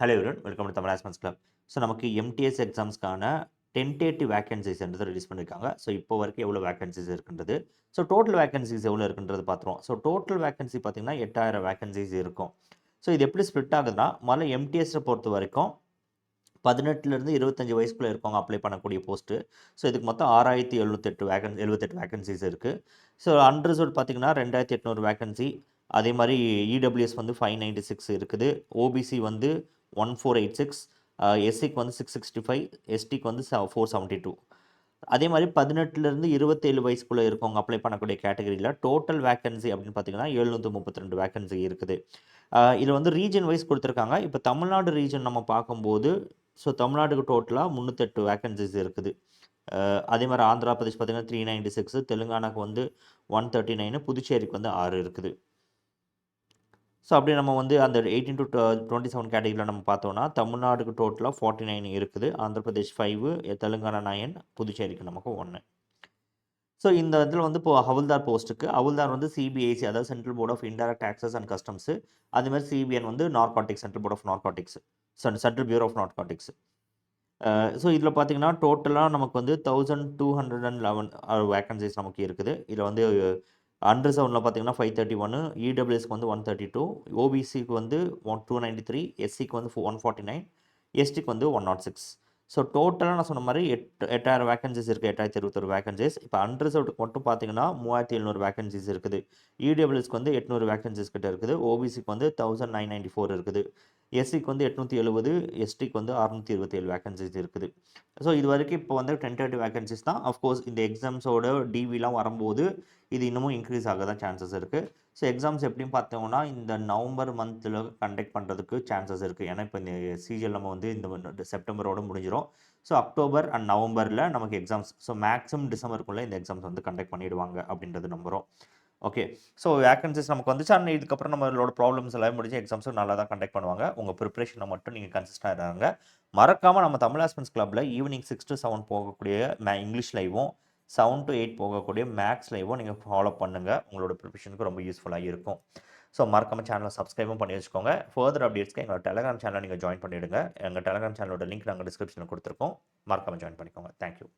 Hello everyone welcome to Tamil assessments club. So நமக்கு MTS எக்ஸாம்ஸ்க்கான tentative vacancies என்றது release பண்ணியிருக்காங்க. ஸோ இப்போ வரைக்கும் எவ்வளோ வேகன்சிஸ் இருக்குன்றது, ஸோ டோட்டல் வேகன்சிஸ் எவ்வளோ இருக்குன்றது பார்த்துருவோம். ஸோ டோட்டல் வேகன்சி பார்த்தீங்கன்னா 8000 வேகன்சிஸ் இருக்கும். ஸோ இது எப்படி ஸ்ப்ளிட் ஆகுதுன்னா, முதல்ல எம்டிஎஸை பொறுத்த வரைக்கும் 18லேருந்து 25 வயசுக்குள்ளே இருக்கவங்க அப்ளை பண்ணக்கூடிய போஸ்ட்டு. ஸோ இதுக்கு மொத்தம் 6708 வேகன்சிஸ் இருக்குது. ஸோ அன்ரிசர்வ்ட் பார்த்தீங்கன்னா 2800 வேகன்சி. அதே மாதிரி இடபிள்யூஎஸ் வந்து 596 இருக்குது. ஓபிசி வந்து 1486, எஸ்சிக்கு வந்து 665, எஸ்டிக்கு வந்து 472. அதே மாதிரி 18லேருந்து 27 வயசுக்குள்ளே இருக்கவங்க அப்ளை பண்ணக்கூடிய கேட்டகரியில் டோட்டல் வேகன்சி அப்படின்னு பார்த்தீங்கன்னா 732 வேகன்சி இருக்குது. இதில் வந்து ரீஜன் வைஸ் கொடுத்துருக்காங்க. இப்போ தமிழ்நாடு ரீஜன் நம்ம பார்க்கும்போது, ஸோ தமிழ்நாட்டுக்கு டோட்டலாக 308 வேகன்சிஸ் இருக்குது. அதே மாதிரி ஆந்திரா பிரதேஷ் பார்த்தீங்கன்னா 396, தெலுங்கானாக்கு வந்து 139, புதுச்சேரிக்கு வந்து 6 இருக்குது. ஸோ அப்படி நம்ம வந்து அந்த 18 to 27 கேட்டகரியில் நம்ம பார்த்தோம்னா, தமிழ்நாடுக்கு டோட்டலாக 49 இருக்குது. ஆந்திர பிரதேஷ் 5, தெலுங்கானா 9, புதுச்சேரிக்கு நமக்கு 1. ஸோ இந்த இதில் வந்து இப்போ ஹவுல்தார் போஸ்ட்டுக்கு ஹவுல்தார் வந்து சிபிஐசி, அதாவது central board of indirect taxes and customs. அதேமாதிரி சிபிஎன் வந்து narcotics, central board of narcotics, central bureau of narcotics. So இதில் பார்த்தீங்கன்னா டோட்டலாக நமக்கு வந்து 1211 வேகன்சிஸ் நமக்கு இருக்குது. இதில் வந்து அன்ரிசர்வ்டில் பார்த்தீங்கன்னா 531, இடபிள்யூஎஸ்க்கு வந்து 132, ஓபிசிக்கு வந்து 293, எஸ்சிக்கு வந்து 149, எஸ்டிக்கு வந்து 106. ஸோ டோட்டலாக நான் சொன்ன மாதிரி 8000 வேகன்சிஸ் இருக்குது. 8021 வேகன்சிஸ். இப்போ அன்ரிசர்வ்டுக்கு மட்டும் பார்த்தீங்கன்னா 3700 வேகன்சிஸ் இருக்குது. இடபிள்யூஎஸ்க்கு வந்து 800 வேகன்சிஸ் கிட்ட இருக்குது. ஓபிசிக்கு வந்து 1994 இருக்குது. எஸ்சிக்கு வந்து 870, எஸ்டிக்கு வந்து 627 வேகன்சிஸ் இருக்குது. ஸோ இது வரைக்கும் இப்போ வந்து டென்டேட்டிவ் வேகன்சிஸ் தான். அஃப்கோர்ஸ் இந்த எக்ஸாம்ஸோட டிவிலாம் வரும்போது இது இன்னமும் இன்க்ரீஸ் ஆக தான் சான்சஸ் இருக்குது. ஸோ எக்ஸாம்ஸ் எப்படின்னு பார்த்தோம்னா இந்த நவம்பர் மந்தில் கண்டக்ட் பண்ணுறதுக்கு சான்சஸ் இருக்குது. ஏன்னா இப்போ இந்த சிஜிஎல் நம்ம வந்து இந்த செப்டம்பரோட முடிஞ்சிடும். ஸோ அக்டோபர் அண்ட் நவம்பரில் நமக்கு எக்ஸாம்ஸ், ஸோ மேக்ஸிமம் டிசம்பருக்குள்ளே இந்த எக்ஸாம்ஸ் வந்து கண்டக்ட் பண்ணிடுவாங்க அப்படின்றது நம்புகிறோம். ஓகே, ஸோ வேகன்சிஸ் நமக்கு வந்துச்சு. ஆனால் இதுக்கப்புறம் நம்மளோட ப்ராப்ளம்ஸ் எல்லாம் முடிஞ்சு எக்ஸாம்ஸும் நல்லா தான் கண்டக்ட் பண்ணுவாங்க. உங்கள் ப்ரிப்ரேஷனை மட்டும் நீங்கள் கன்சிஸ்டாக இருங்க. மறக்காமல் நம்ம தமிழ் ஆஸ்மென்ட்ஸ் கிளப்பில் ஈவினிங் 6 to 7 போகக்கூடிய இங்கிலீஷ் லைவும், 7 to 8 போகக்கூடிய மேக்ஸ் லைவும் நீங்கள் ஃபாலோ பண்ணுங்கள். உங்களோட ப்ரிப்ரேஷனுக்கு ரொம்ப யூஸ்ஃபுல்லாக இருக்கும். ஸோ மறக்காமல் சேனலை சப்ஸ்கிரைபும் பண்ணி வச்சுக்கோங்க. ஃபர்தர் அப்டேட்ஸ்க்கு எங்களோட டெலிகிராம் சேனலை நீங்கள் ஜாயின் பண்ணிவிடுங்க. எங்கள் டெலிகிராம் சேனலோட லிங்க் நாங்கள் டிஸ்கிரிப்ஷனில் கொடுத்துருக்கோம். மறக்காமல் ஜாயின் பண்ணிக்கோங்க. தேங்க்யூ.